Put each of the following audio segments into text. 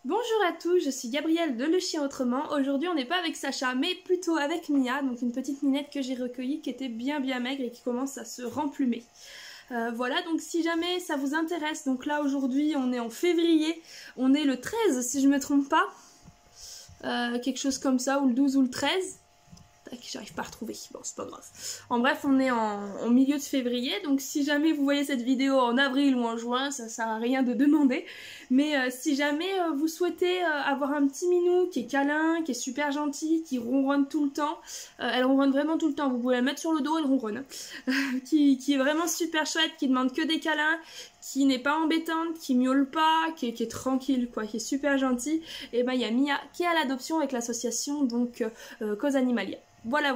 Bonjour à tous, je suis Gabrielle de Le Chien Autrement. Aujourd'hui on n'est pas avec Sacha mais plutôt avec Mia, donc une petite minette que j'ai recueillie qui était bien maigre et qui commence à se remplumer. Voilà, donc si jamais ça vous intéresse, donc là aujourd'hui on est en février, on est le 13 si je me trompe pas, quelque chose comme ça, ou le 12 ou le 13. J'arrive pas à retrouver, bon c'est pas grave. En bref, on est en milieu de février, donc si jamais vous voyez cette vidéo en avril ou en juin, ça sert à rien de demander. Mais si jamais vous souhaitez avoir un petit minou qui est câlin, qui est super gentil, qui ronronne tout le temps, elle ronronne vraiment tout le temps, vous pouvez la mettre sur le dos, elle ronronne, qui est vraiment super chouette, qui demande que des câlins, qui n'est pas embêtante, qui miaule pas, qui est tranquille, quoi, qui est super gentille, et ben il y a Mia qui est à l'adoption avec l'association donc Cause Animalia. Voilà.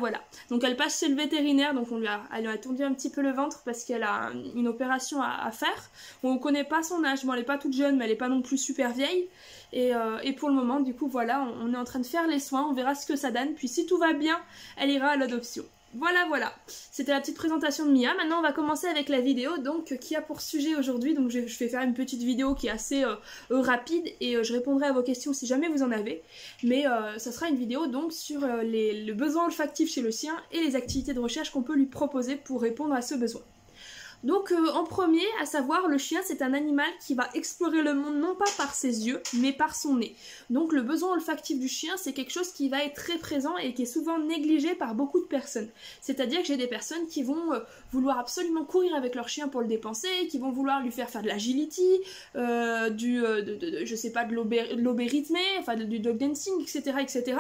Donc elle passe chez le vétérinaire, donc elle lui a tondu un petit peu le ventre parce qu'elle a une opération à faire. On ne connaît pas son âge, bon elle n'est pas toute jeune mais elle n'est pas non plus super vieille. Et pour le moment, du coup voilà, on est en train de faire les soins, on verra ce que ça donne. Puis si tout va bien, elle ira à l'adoption. Voilà, c'était la petite présentation de Mia. Maintenant on va commencer avec la vidéo donc qui a pour sujet aujourd'hui. Donc je vais faire une petite vidéo qui est assez rapide et je répondrai à vos questions si jamais vous en avez. Mais ça sera une vidéo donc sur le besoin olfactif chez le chien et les activités de recherche qu'on peut lui proposer pour répondre à ce besoin. Donc en premier, à savoir, le chien c'est un animal qui va explorer le monde non pas par ses yeux, mais par son nez. Donc le besoin olfactif du chien c'est quelque chose qui va être très présent et qui est souvent négligé par beaucoup de personnes. C'est-à-dire que j'ai des personnes qui vont vouloir absolument courir avec leur chien pour le dépenser, qui vont vouloir lui faire de l'agility, je sais pas, de l'obé rythmé, enfin du dog dancing, etc.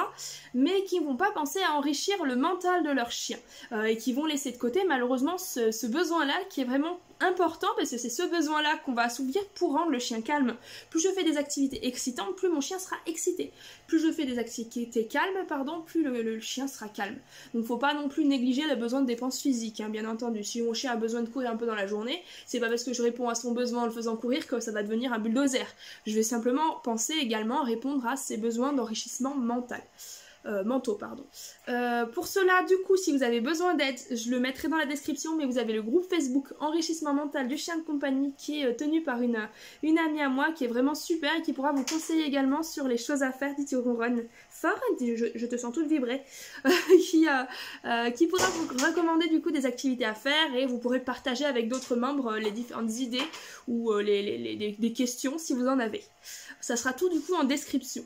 Mais qui vont pas penser à enrichir le mental de leur chien et qui vont laisser de côté malheureusement ce besoin-là qui est vraiment important parce que c'est ce besoin-là qu'on va assouvir pour rendre le chien calme. Plus je fais des activités excitantes, plus mon chien sera excité. Plus je fais des activités calmes, plus le chien sera calme. Donc faut pas non plus négliger le besoin de dépenses physiques, hein, bien entendu. Si mon chien a besoin de courir un peu dans la journée, c'est pas parce que je réponds à son besoin en le faisant courir que ça va devenir un bulldozer. Je vais simplement penser également à répondre à ses besoins d'enrichissement mental. Mentaux, pardon. Pour cela, du coup, si vous avez besoin d'aide, je le mettrai dans la description, mais vous avez le groupe Facebook Enrichissement Mental du Chien de Compagnie qui est tenu par une amie à moi qui est vraiment super et qui pourra vous conseiller également sur les choses à faire, dit ronronne fort, je te sens toute vibrer, qui pourra vous recommander du coup des activités à faire et vous pourrez partager avec d'autres membres les différentes idées ou des questions si vous en avez. Ça sera tout du coup en description.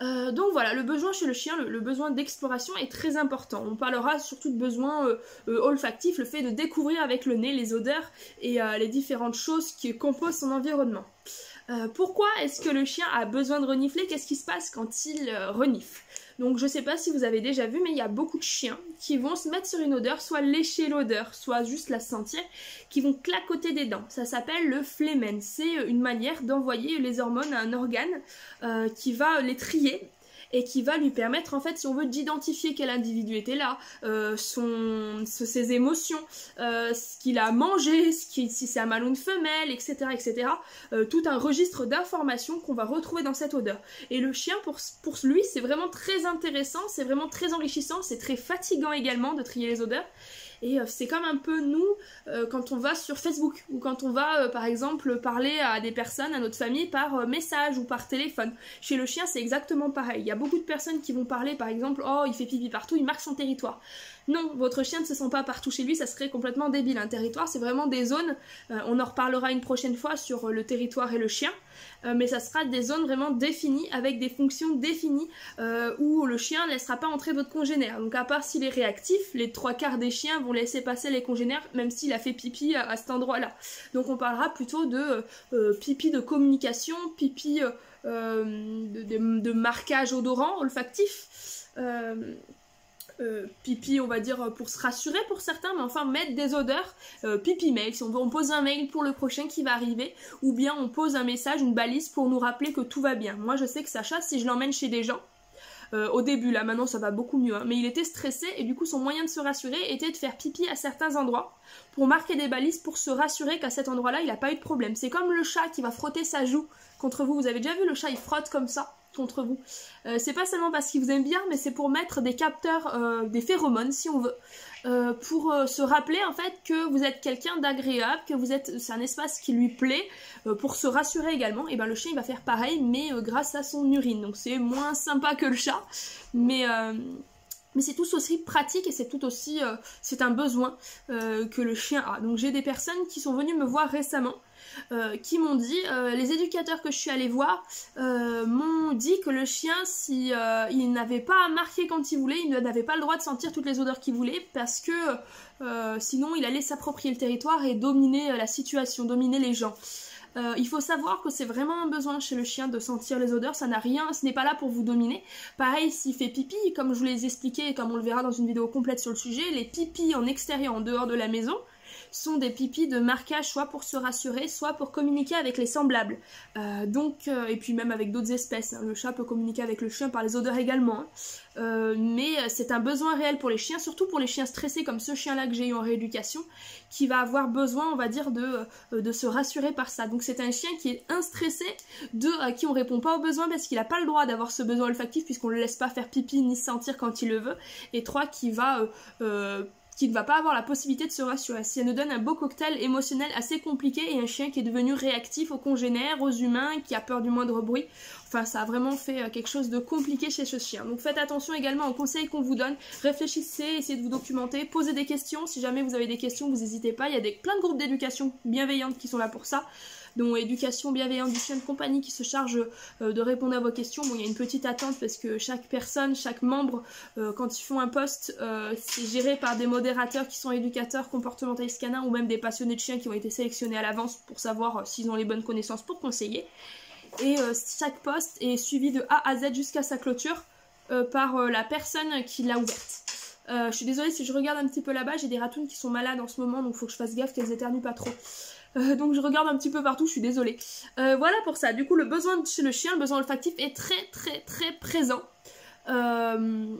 Donc voilà, le besoin chez le chien, le besoin d'exploration est très important. On parlera surtout de besoin olfactif, le fait de découvrir avec le nez les odeurs et les différentes choses qui composent son environnement. Pourquoi est-ce que le chien a besoin de renifler? Qu'est-ce qui se passe quand il renifle? Donc je sais pas si vous avez déjà vu, mais il y a beaucoup de chiens qui vont se mettre sur une odeur, soit lécher l'odeur, soit juste la sentir, qui vont claquoter des dents. Ça s'appelle le phlémen. C'est une manière d'envoyer les hormones à un organe qui va les trier et qui va lui permettre, en fait, si on veut, d'identifier quel individu était là, ses émotions, ce qu'il a mangé, si c'est un mâle ou une femelle, etc. Tout un registre d'informations qu'on va retrouver dans cette odeur. Et le chien, pour lui, c'est vraiment très intéressant, c'est vraiment très enrichissant, c'est très fatigant également de trier les odeurs. Et c'est comme un peu nous quand on va sur Facebook ou quand on va par exemple parler à des personnes, à notre famille par message ou par téléphone. Chez le chien c'est exactement pareil. Il y a beaucoup de personnes qui vont parler par exemple « Oh il fait pipi partout, il marque son territoire ». Non, votre chien ne se sent pas partout chez lui, ça serait complètement débile. Un territoire c'est vraiment des zones, on en reparlera une prochaine fois sur le territoire et le chien, mais ça sera des zones vraiment définies avec des fonctions définies où le chien ne laissera pas entrer votre congénère. Donc à part s'il est réactif, les 3/4 des chiens vont laisser passer les congénères même s'il a fait pipi à cet endroit-là. Donc on parlera plutôt de pipi de communication, pipi de marquage odorant, olfactif. Pipi on va dire pour se rassurer pour certains, mais enfin mettre des odeurs, pipi mail, si on veut on pose un mail pour le prochain qui va arriver, ou bien on pose un message, une balise pour nous rappeler que tout va bien. Moi je sais que Sacha, si je l'emmène chez des gens, au début là maintenant ça va beaucoup mieux, hein, mais il était stressé et du coup son moyen de se rassurer était de faire pipi à certains endroits pour marquer des balises pour se rassurer qu'à cet endroit là il n'a pas eu de problème. C'est comme le chat qui va frotter sa joue contre vous, vous avez déjà vu le chat il frotte comme ça contre vous. C'est pas seulement parce qu'il vous aime bien, mais c'est pour mettre des capteurs, des phéromones si on veut, pour se rappeler en fait que vous êtes quelqu'un d'agréable, que c'est un espace qui lui plaît, pour se rassurer également. Et ben le chien il va faire pareil, mais grâce à son urine. Donc c'est moins sympa que le chat, mais c'est tout aussi pratique et c'est tout aussi, c'est un besoin que le chien a. Donc j'ai des personnes qui sont venues me voir récemment, qui m'ont dit, les éducateurs que je suis allée voir m'ont dit que le chien, si il n'avait pas à marquer quand il voulait, il n'avait pas le droit de sentir toutes les odeurs qu'il voulait, parce que sinon il allait s'approprier le territoire et dominer la situation, dominer les gens. Il faut savoir que c'est vraiment un besoin chez le chien de sentir les odeurs, ça n'a rien, ce n'est pas là pour vous dominer. Pareil, s'il fait pipi, comme je vous l'ai expliqué et comme on le verra dans une vidéo complète sur le sujet, les pipis en extérieur, en dehors de la maison, sont des pipis de marquage, soit pour se rassurer, soit pour communiquer avec les semblables. Et puis même avec d'autres espèces, hein. Le chat peut communiquer avec le chien par les odeurs également, hein. Mais c'est un besoin réel pour les chiens, surtout pour les chiens stressés comme ce chien-là que j'ai eu en rééducation, qui va avoir besoin, on va dire, de se rassurer par ça. Donc c'est un chien qui est stressé, à qui on répond pas aux besoins parce qu'il n'a pas le droit d'avoir ce besoin olfactif puisqu'on le laisse pas faire pipi ni sentir quand il le veut, et 3 qui ne va pas avoir la possibilité de se rassurer. Si elle nous donne un beau cocktail émotionnel assez compliqué et un chien qui est devenu réactif aux congénères, aux humains, qui a peur du moindre bruit, enfin ça a vraiment fait quelque chose de compliqué chez ce chien. Donc faites attention également aux conseils qu'on vous donne, réfléchissez, essayez de vous documenter, posez des questions, si jamais vous avez des questions, vous n'hésitez pas, il y a plein de groupes d'éducation bienveillantes qui sont là pour ça, dont Éducation bienveillante du chien de compagnie qui se charge de répondre à vos questions. Bon, il y a une petite attente parce que chaque personne, chaque membre, quand ils font un post, c'est géré par des modérateurs qui sont éducateurs, comportementalistes canins ou même des passionnés de chiens qui ont été sélectionnés à l'avance pour savoir s'ils ont les bonnes connaissances pour conseiller. Et chaque post est suivi de A à Z jusqu'à sa clôture par la personne qui l'a ouverte. Je suis désolée si je regarde un petit peu là-bas, j'ai des ratounes qui sont malades en ce moment, donc il faut que je fasse gaffe qu'elles éternuent pas trop. Donc je regarde un petit peu partout, je suis désolée. Voilà pour ça. Du coup, le besoin chez le chien, le besoin olfactif est très présent. Il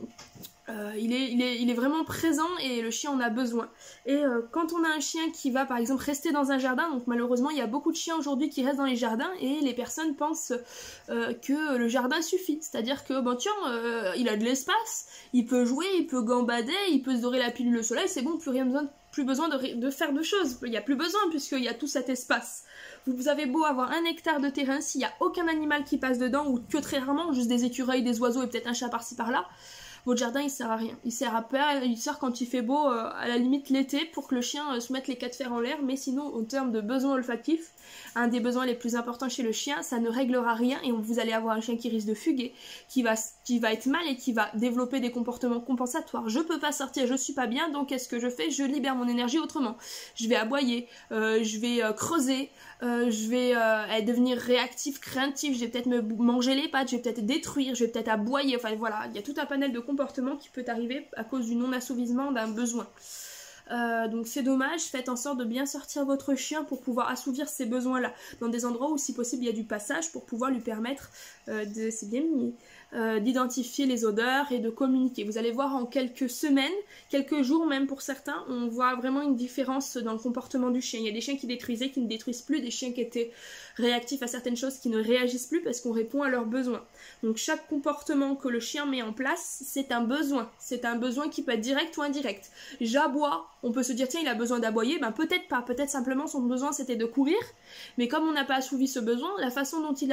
est vraiment présent et le chien en a besoin. Et quand on a un chien qui va par exemple rester dans un jardin, donc malheureusement il y a beaucoup de chiens aujourd'hui qui restent dans les jardins et les personnes pensent que le jardin suffit. C'est-à-dire que bon tiens, il a de l'espace, il peut jouer, il peut gambader, il peut se dorer la pilule au soleil, c'est bon, plus besoin de faire de choses, il n'y a plus besoin puisqu'il y a tout cet espace. Vous avez beau avoir 1 hectare de terrain, s'il n'y a aucun animal qui passe dedans, ou que très rarement, juste des écureuils, des oiseaux et peut-être un chat par-ci par-là, votre jardin il sert à rien. Il sert à peur, il sert quand il fait beau, à la limite l'été, pour que le chien se mette les 4 fers en l'air, mais sinon en termes de besoins olfactifs, un des besoins les plus importants chez le chien, ça ne réglera rien et vous allez avoir un chien qui risque de fuguer, qui va être mal et qui va développer des comportements compensatoires. Je peux pas sortir, je suis pas bien, donc qu'est-ce que je fais? Je libère mon énergie autrement. Je vais aboyer, je vais creuser, je vais devenir réactif, craintif, je vais peut-être me manger les pattes, je vais peut-être détruire, je vais peut-être aboyer, enfin voilà, il y a tout un panel de comportements qui peut arriver à cause du non-assouvissement d'un besoin. Donc c'est dommage, faites en sorte de bien sortir votre chien pour pouvoir assouvir ces besoins-là, dans des endroits où si possible il y a du passage pour pouvoir lui permettre c'est bien mignon, d'identifier les odeurs et de communiquer. Vous allez voir en quelques semaines, quelques jours même pour certains, on voit vraiment une différence dans le comportement du chien. Il y a des chiens qui détruisaient, qui ne détruisent plus, des chiens qui étaient réactifs à certaines choses, qui ne réagissent plus parce qu'on répond à leurs besoins. Donc chaque comportement que le chien met en place, c'est un besoin qui peut être direct ou indirect. J'aboie, on peut se dire tiens il a besoin d'aboyer, ben peut-être pas, peut-être simplement son besoin c'était de courir, mais comme on n'a pas assouvi ce besoin, la façon dont qui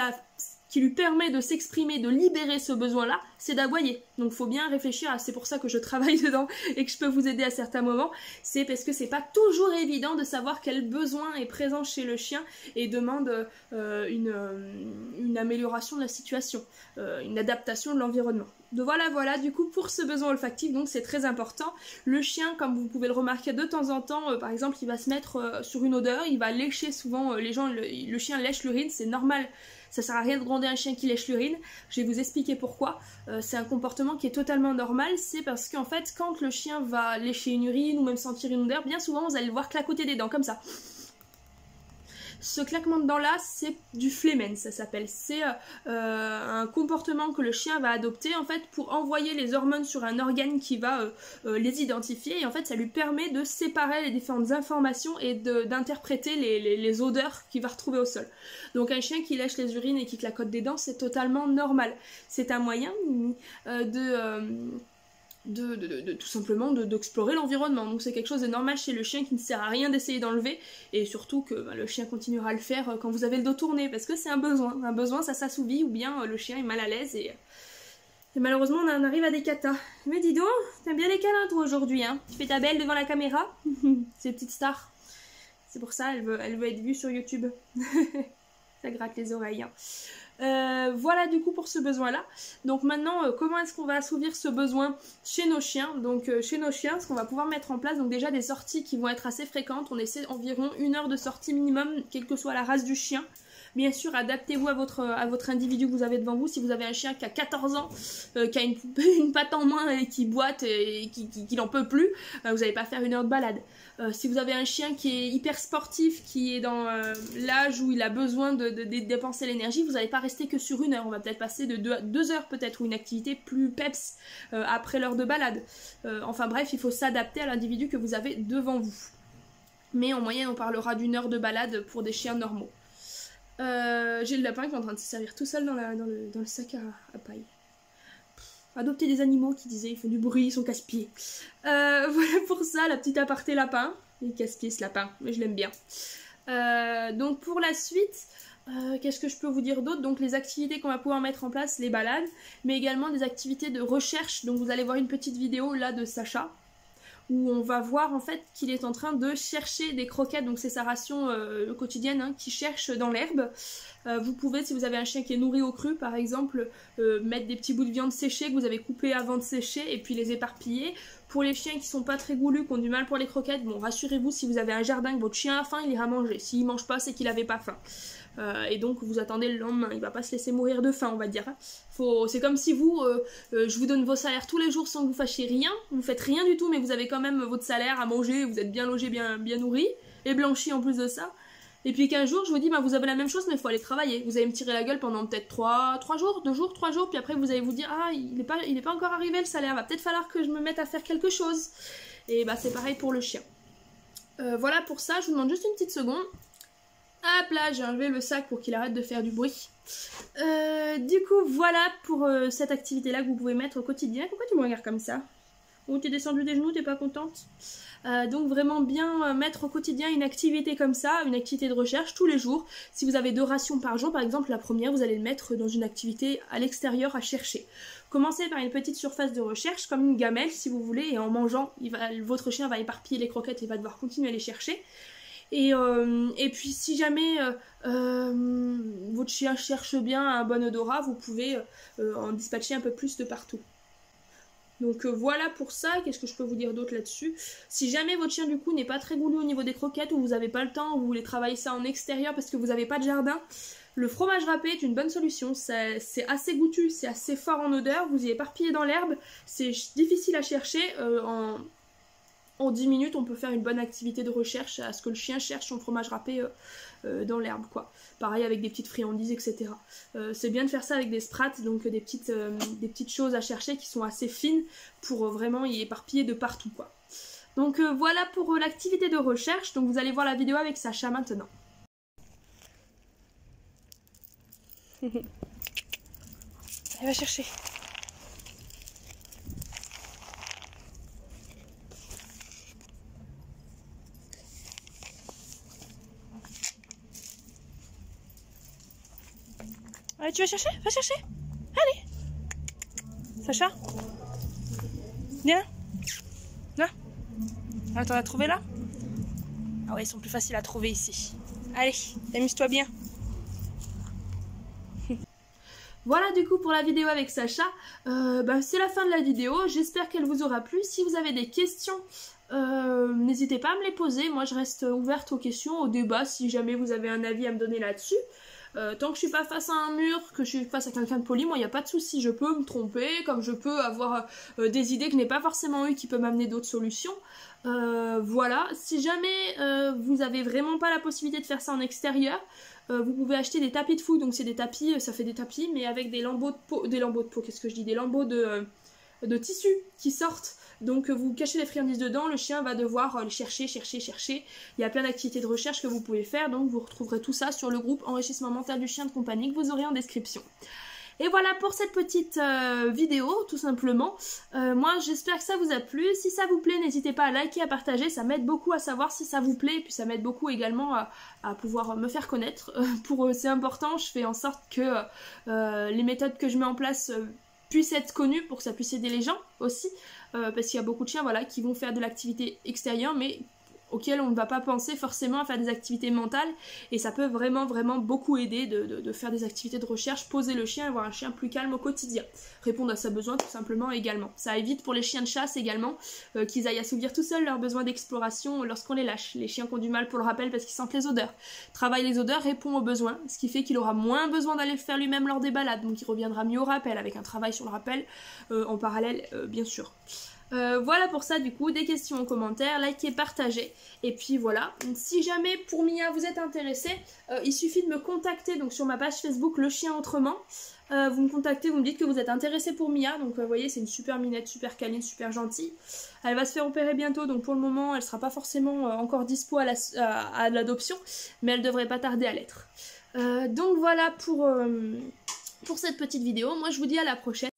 lui permet de s'exprimer, de libérer ce besoin-là, c'est d'aboyer. Donc faut bien réfléchir, c'est pour ça que je travaille dedans et que je peux vous aider à certains moments, c'est parce que c'est pas toujours évident de savoir quel besoin est présent chez le chien et demande une amélioration de la situation, une adaptation de l'environnement. Donc voilà, du coup pour ce besoin olfactif, donc c'est très important. Le chien, comme vous pouvez le remarquer de temps en temps, par exemple il va se mettre sur une odeur, il va lécher souvent, le chien lèche l'urine, c'est normal. Ça sert à rien de gronder un chien qui lèche l'urine. Je vais vous expliquer pourquoi. C'est un comportement qui est totalement normal. C'est parce qu'en fait, quand le chien va lécher une urine ou même sentir une odeur, bien souvent, vous allez le voir claquoter des dents comme ça. Ce claquement de dents là, c'est du flehmen, ça s'appelle. C'est un comportement que le chien va adopter en fait pour envoyer les hormones sur un organe qui va les identifier, et en fait ça lui permet de séparer les différentes informations et d'interpréter les odeurs qu'il va retrouver au sol. Donc un chien qui lèche les urines et qui claquote des dents, c'est totalement normal. C'est un moyen tout simplement d'explorer l'environnement. Donc c'est quelque chose de normal chez le chien qui ne sert à rien d'essayer d'enlever, et surtout que le chien continuera à le faire quand vous avez le dos tourné, parce que c'est un besoin. Un besoin, ça s'assouvit, ou bien le chien est mal à l'aise et malheureusement on en arrive à des catas. Mais dis donc, t'aimes bien les câlins toi aujourd'hui, hein? Tu fais ta belle devant la caméra. C'est une petite star. C'est pour ça, elle veut être vue sur YouTube. Ça gratte les oreilles, hein. Voilà du coup pour ce besoin là. Donc maintenant comment est-ce qu'on va assouvir ce besoin chez nos chiens? Donc chez nos chiens, ce qu'on va pouvoir mettre en place, donc déjà des sorties qui vont être assez fréquentes. On essaie environ 1 heure de sortie minimum, quelle que soit la race du chien. Bien sûr, adaptez-vous à votre individu que vous avez devant vous. Si vous avez un chien qui a 14 ans, qui a une patte en moins et qui boite et qui n'en peut plus, vous n'allez pas faire 1 heure de balade. Si vous avez un chien qui est hyper sportif, qui est dans l'âge où il a besoin de dépenser l'énergie, vous n'allez pas rester que sur 1 heure. On va peut-être passer de 2 heures peut-être, ou une activité plus peps après l'heure de balade. Enfin bref, il faut s'adapter à l'individu que vous avez devant vous. Mais en moyenne, on parlera d'1 heure de balade pour des chiens normaux. J'ai le lapin qui est en train de se servir tout seul dans le sac à paille. Adopter des animaux qui disaient ils font du bruit, ils sont casse-pieds. Voilà pour ça, la petite aparté lapin. Il est casse-pied ce lapin, mais je l'aime bien. Donc pour la suite, qu'est-ce que je peux vous dire d'autre? Donc les activités qu'on va pouvoir mettre en place, les balades, mais également des activités de recherche. Donc vous allez voir une petite vidéo là de Sacha, où on va voir en fait qu'il est en train de chercher des croquettes, donc c'est sa ration quotidienne, hein, qu'il cherche dans l'herbe. Vous pouvez, si vous avez un chien qui est nourri au cru par exemple, mettre des petits bouts de viande séchée que vous avez coupés avant de sécher et puis les éparpiller. Pour les chiens qui sont pas très goulus, qui ont du mal pour les croquettes, bon rassurez-vous, si vous avez un jardin, que votre chien a faim, il ira manger. S'il mange pas, c'est qu'il avait pas faim. Et donc vous attendez le lendemain, il va pas se laisser mourir de faim, on va dire. C'est comme si vous, je vous donne vos salaires tous les jours sans que vous fassiez rien, vous faites rien du tout, mais vous avez quand même votre salaire à manger, vous êtes bien logé, bien nourri, et blanchi en plus de ça. Et puis qu'un jour, je vous dis, bah, vous avez la même chose, mais il faut aller travailler. Vous allez me tirer la gueule pendant peut-être 3 jours, 2 jours, 3 jours, puis après vous allez vous dire, ah, il est pas encore arrivé le salaire, va peut-être falloir que je me mette à faire quelque chose. Et bah c'est pareil pour le chien. Voilà pour ça, je vous demande juste une petite seconde. Hop là, j'ai enlevé le sac pour qu'il arrête de faire du bruit. Du coup, voilà pour cette activité-là que vous pouvez mettre au quotidien. Pourquoi tu me regardes comme ça? Ou t'es descendu des genoux, t'es pas contente? Donc vraiment bien mettre au quotidien une activité comme ça, une activité de recherche tous les jours. Si vous avez 2 rations par jour, par exemple, la première, vous allez le mettre dans une activité à l'extérieur à chercher. Commencez par une petite surface de recherche, comme une gamelle si vous voulez, et en mangeant, votre chien va éparpiller les croquettes et va devoir continuer à les chercher. Et puis si jamais votre chien cherche bien un bon odorat, vous pouvez en dispatcher un peu plus de partout. Donc voilà pour ça. Qu'est-ce que je peux vous dire d'autre là-dessus? Si jamais votre chien du coup n'est pas très goulu au niveau des croquettes, ou vous n'avez pas le temps, ou vous voulez travailler ça en extérieur parce que vous n'avez pas de jardin, le fromage râpé est une bonne solution. C'est assez goûtu, c'est assez fort en odeur, vous y éparpillez dans l'herbe, c'est difficile à chercher. En 10 minutes, on peut faire une bonne activité de recherche à ce que le chien cherche son fromage râpé dans l'herbe, quoi. Pareil avec des petites friandises, etc. C'est bien de faire ça avec des sprats, donc des petites choses à chercher qui sont assez fines pour vraiment y éparpiller de partout, quoi. Donc voilà pour l'activité de recherche. Donc vous allez voir la vidéo avec Sacha maintenant. Elle va chercher. Allez, tu vas chercher? Va chercher. Allez. Sacha? Viens. Là. Ah, t'en as trouvé là? Ah ouais, ils sont plus faciles à trouver ici. Allez, amuse-toi bien. Voilà du coup pour la vidéo avec Sacha. C'est la fin de la vidéo. J'espère qu'elle vous aura plu. Si vous avez des questions, n'hésitez pas à me les poser. Moi je reste ouverte aux questions, aux débats, si jamais vous avez un avis à me donner là-dessus. Tant que je suis pas face à un mur, que je suis face à quelqu'un de poli, moi il n'y a pas de souci, je peux me tromper, comme je peux avoir des idées que je n'ai pas forcément eues qui peuvent m'amener d'autres solutions. Voilà, si jamais vous avez vraiment pas la possibilité de faire ça en extérieur, vous pouvez acheter des tapis de fouille, donc c'est des tapis, ça fait des tapis, mais avec des lambeaux de peau, qu'est-ce que je dis, des lambeaux de tissu qui sortent. Donc vous cachez les friandises dedans, le chien va devoir les chercher. Il y a plein d'activités de recherche que vous pouvez faire, donc vous retrouverez tout ça sur le groupe Enrichissement mental du chien de compagnie que vous aurez en description. Et voilà pour cette petite vidéo, tout simplement. Moi, j'espère que ça vous a plu. Si ça vous plaît, n'hésitez pas à liker, à partager. Ça m'aide beaucoup à savoir si ça vous plaît. Et puis ça m'aide beaucoup également à pouvoir me faire connaître. C'est important, je fais en sorte que les méthodes que je mets en place puissent être connues pour que ça puisse aider les gens aussi. Parce qu'il y a beaucoup de chiens voilà, qui vont faire de l'activité extérieure, mais auquel on ne va pas penser forcément à faire des activités mentales, et ça peut vraiment beaucoup aider de faire des activités de recherche, poser le chien, avoir un chien plus calme au quotidien, répondre à ses besoins tout simplement également. Ça évite pour les chiens de chasse également qu'ils aillent assouvir tout seuls leurs besoins d'exploration lorsqu'on les lâche. Les chiens qui ont du mal pour le rappel parce qu'ils sentent les odeurs. Travaille les odeurs, répond aux besoins, ce qui fait qu'il aura moins besoin d'aller le faire lui-même lors des balades, donc il reviendra mieux au rappel avec un travail sur le rappel en parallèle bien sûr. Voilà pour ça du coup, des questions en commentaire, likez, partagez, et puis voilà, si jamais pour Mia vous êtes intéressé, il suffit de me contacter donc sur ma page Facebook Le Chien Autrement, vous me contactez, vous me dites que vous êtes intéressé pour Mia, donc vous voyez c'est une super minette, super câline, super gentille, elle va se faire opérer bientôt, donc pour le moment elle sera pas forcément encore dispo à l'adoption, mais elle devrait pas tarder à l'être. Donc voilà pour cette petite vidéo, moi je vous dis à la prochaine.